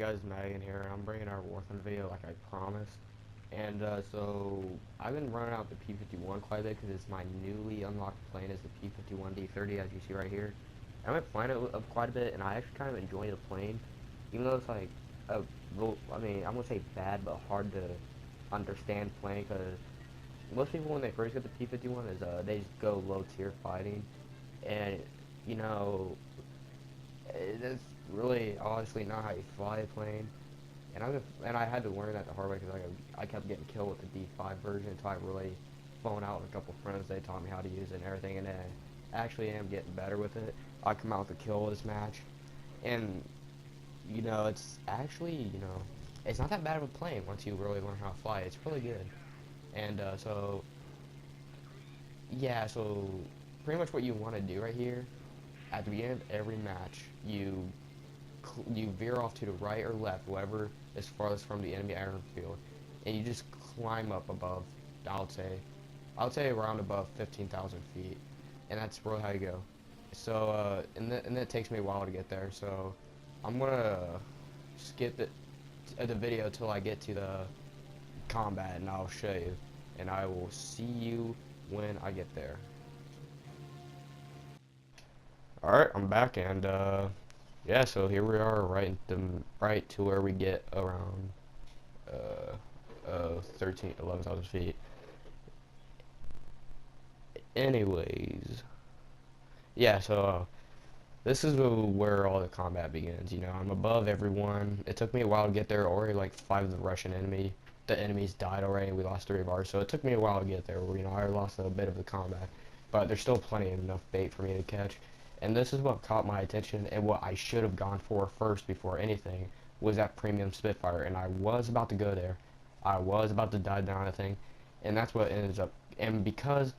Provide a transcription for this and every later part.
guys, Megan here, and I'm bringing our Warframe video like I promised. And so I've been running out the P51 quite a bit because it's my newly unlocked plane is the P51D30 as you see right here. I've been playing it quite a bit, and I actually kind of enjoy the plane, even though it's like a little, I mean, I'm gonna say bad but hard to understand plane because most people when they first get the P51 is they just go low tier fighting, and you know that's really honestly not how you fly a plane. And I had to learn that the hard way because I kept getting killed with the D5 version until I really phoned out with a couple friends. They taught me how to use it and everything, and then I actually am getting better with it. I come out with a kill this match, and it's actually it's not that bad of a plane once you really learn how to fly. It's really good, and so yeah, so pretty much what you want to do right here at the beginning of every match, you veer off to the right or left, whoever is farthest from the enemy airfield, and you just climb up above. I would say around above 15,000 feet, and that's really how you go. So, and then it takes me a while to get there. So, I'm gonna skip the video till I get to the combat, and I'll show you, and I will see you when I get there. Alright, I'm back, and yeah, so here we are, right to where we get around 11,000 feet. Anyways, yeah, so this is where all the combat begins. I'm above everyone. It took me a while to get there. Already like 5 of the enemies died already. We lost 3 of ours, so it took me a while to get there. I lost a bit of the combat, but there's still plenty of enough bait for me to catch. And this is what caught my attention, and what I should have gone for first before anything was that premium Spitfire. And I was about to go there. I was about to dive down a thing, and that's what ends up. And because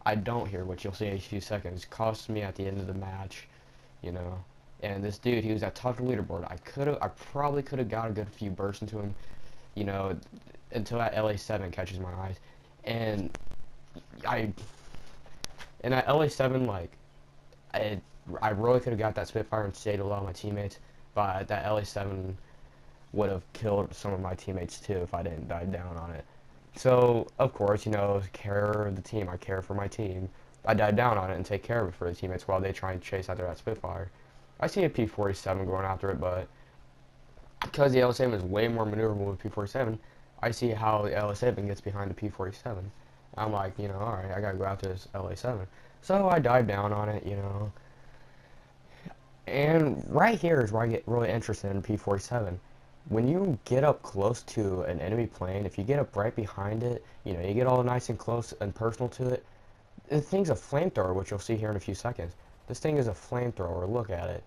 I don't hear, which you'll see in a few seconds, cost me at the end of the match, you know. And this dude, he was at top of the leaderboard. I probably could have got a good few bursts into him, you know, until that LA7 catches my eyes. And that LA7, like, I really could have got that Spitfire and saved a lot of my teammates, but that LA7 would have killed some of my teammates too if I didn't dive down on it. So, of course, care of the team. I care for my team. I dive down on it and take care of it for the teammates while they try and chase after that Spitfire. I see a P-47 going after it, but because the LS7 is way more maneuverable with P-47, I see how the LS7 gets behind the P-47. I'm like, alright, I gotta go after this LA7. So I dive down on it, And right here is where I get really interested in P-47. When you get up close to an enemy plane, if you get up right behind it, you get all nice and close and personal to it, the thing's a flamethrower, which you'll see here in a few seconds. This thing is a flamethrower, look at it.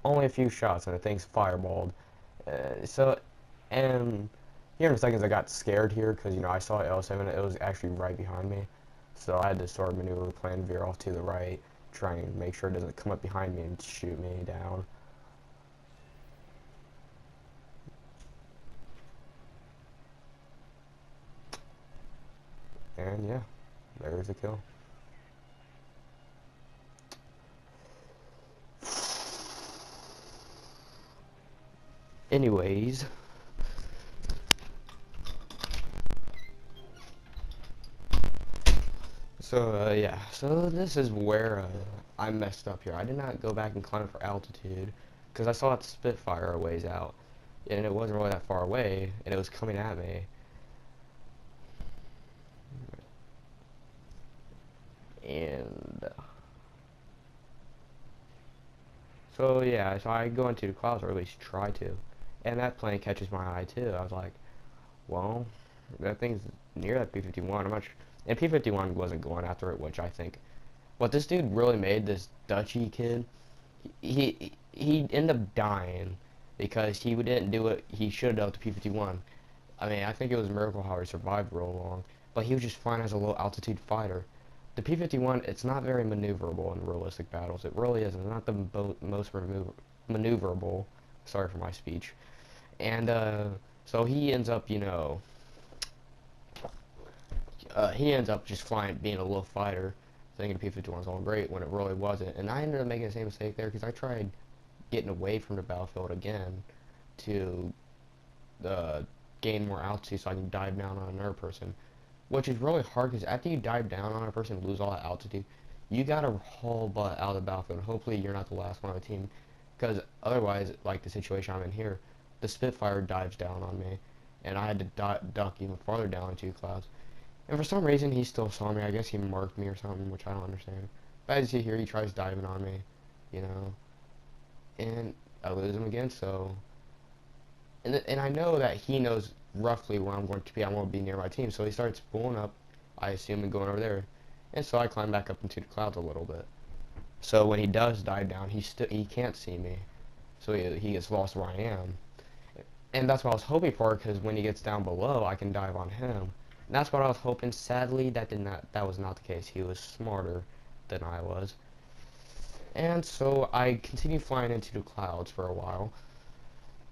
Only a few shots and the thing's fireballed. And here in a second I got scared here because, I saw L7, it was actually right behind me. So I had to sort of maneuver, plan, veer off to the right, try and make sure it doesn't come up behind me and shoot me down. And yeah, there's the kill. Anyways, so yeah, so this is where I messed up here. I did not go back and climb for altitude because I saw that Spitfire a ways out, and it wasn't really that far away, and it was coming at me. And so yeah, so I go into the clouds, or at least try to, and that plane catches my eye too. I was like, well, that thing's near that P-51. I'm not sure. And P-51 wasn't going after it, which I think what this dude really made, this Dutchy kid, he ended up dying because he didn't do it. He should have done it to P-51. I mean, I think it was a miracle how he survived real long, but he was just fine as a low altitude fighter. The P-51, it's not very maneuverable in realistic battles. It really isn't. It's not the most maneuverable. Sorry for my speech. And so he ends up, he ends up just flying, being a low fighter, thinking P-51 was all great when it really wasn't. And I ended up making the same mistake there because I tried getting away from the battlefield again, to gain more altitude so I can dive down on another person, which is really hard because after you dive down on a person and lose all that altitude, you gotta haul butt out of the battlefield. Hopefully you're not the last one on the team, because otherwise, like the situation I'm in here, the Spitfire dives down on me, and I had to duck even farther down into clouds. And for some reason, he still saw me. I guess he marked me or something, which I don't understand. But as you see here, he tries diving on me, you know, and I lose him again. So, and I know that he knows roughly where I'm going to be. I won't be near my team, so he starts pulling up, I assume, and going over there. And so I climb back up into the clouds a little bit. So when he does dive down, he can't see me, so he gets lost where I am. And that's what I was hoping for, because when he gets down below, I can dive on him. And that's what I was hoping. Sadly, that was not the case. He was smarter than I was. And so I continued flying into the clouds for a while,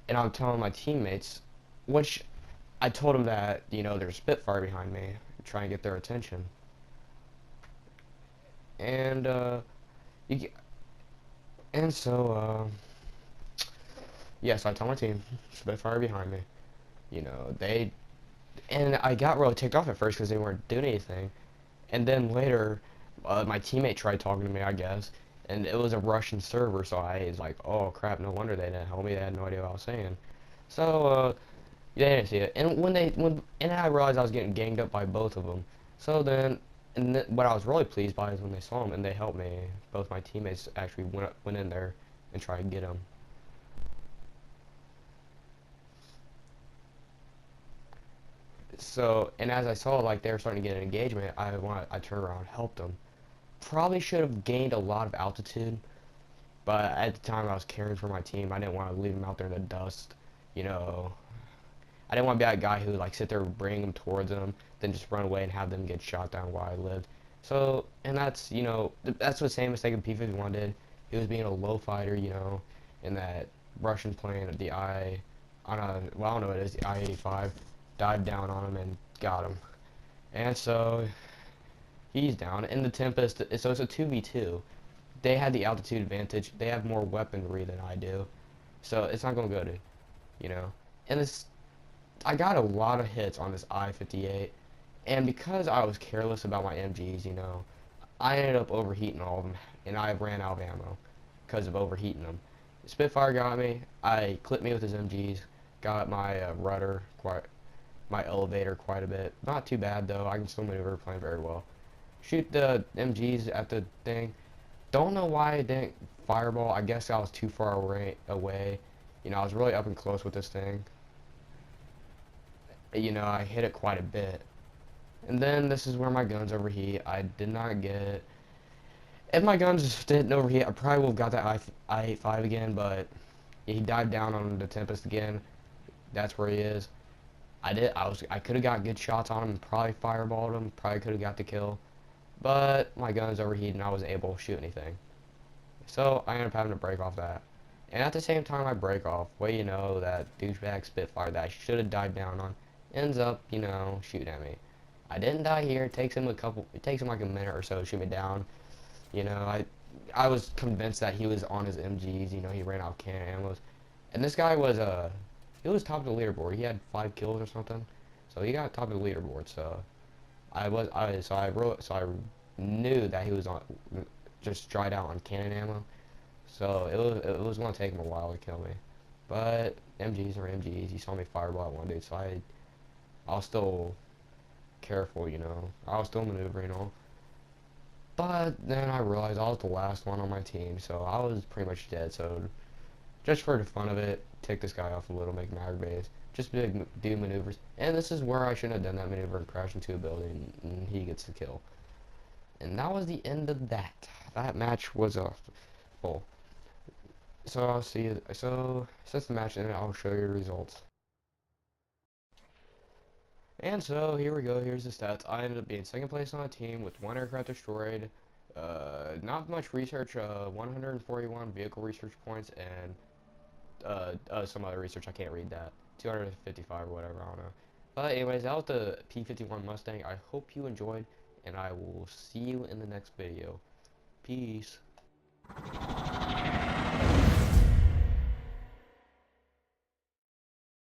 and I'm telling my teammates, which I told them that, you know, there's Spitfire behind me, try and get their attention. And you, and so yeah, so I tell my team, Spitfire behind me. You know, and I got really ticked off at first because they weren't doing anything. And then later, my teammate tried talking to me, I guess, and it was a Russian server, so I was like, oh crap, no wonder they didn't help me. They had no idea what I was saying. So, they didn't see it. And and I realized I was getting ganged up by both of them. So then, what I was really pleased by is when they saw him and they helped me. Both my teammates actually went in there and tried to get him. So, and as I saw like they were starting to get an engagement, I turned around and helped them. Probably should have gained a lot of altitude, but at the time I was caring for my team. I didn't want to leave them out there in the dust, you know. I didn't want to be that guy who like sit there, bring them towards them, then just run away and have them get shot down where I lived. So, and that's, you know, that's the same mistake P-51 did. He was being a low fighter, you know, in that Russian plane, the on a, well, I don't know what it is, the I-85, dived down on him and got him. And so, he's down. And the Tempest, so it's a 2v2. They had the altitude advantage. They have more weaponry than I do. So, it's not going to go to, you know. And this, I got a lot of hits on this I-58, and because I was careless about my MGs, you know, I ended up overheating all of them, and I ran out of ammo because of overheating them. Spitfire got me. I clipped me with his MGs, got my rudder, my elevator quite a bit. Not too bad though. I can still maneuver plane very well. Shoot the MGs at the thing. Don't know why I didn't fireball. I guess I was too far away. You know, I was really up and close with this thing. You know, I hit it quite a bit. And then this is where my guns overheat. I did not get... If my guns didn't overheat, I probably would have got that I-85 again, but he dived down on the Tempest again. That's where he is. I could have got good shots on him, probably fireballed him, probably could have got the kill. But my guns overheated and I wasn't able to shoot anything. So I ended up having to break off that. And at the same time I break off, well, you know, that douchebag Spitfire that I should have dived down on ends up, you know, shooting at me. I didn't die here. It takes him like a minute or so to shoot me down. You know, I was convinced that he was on his MGs. You know, he ran out of cannon ammos, and this guy was he was top of the leaderboard. He had 5 kills or something, so he got top of the leaderboard. So I knew that he was on just dried out on cannon ammo. So it was gonna take him a while to kill me, but MGs are MGs. He saw me fireball at one dude, so I was still careful, you know. I was still maneuvering all. But then I realized I was the last one on my team, so I was pretty much dead. So just for the fun of it, take this guy off a little, make mag base, just do maneuvers. And this is where I shouldn't have done that maneuver and crash into a building, and he gets the kill. And that was the end of that. That match was full. So I'll see you. So since the match ended, I'll show you the results. And so here we go. Here's the stats. I ended up being second place on a team with 1 aircraft destroyed, not much research, 141 vehicle research points, and some other research. I can't read that. 255 or whatever. I don't know. But anyways, that was the P-51 Mustang. I hope you enjoyed, and I will see you in the next video. Peace.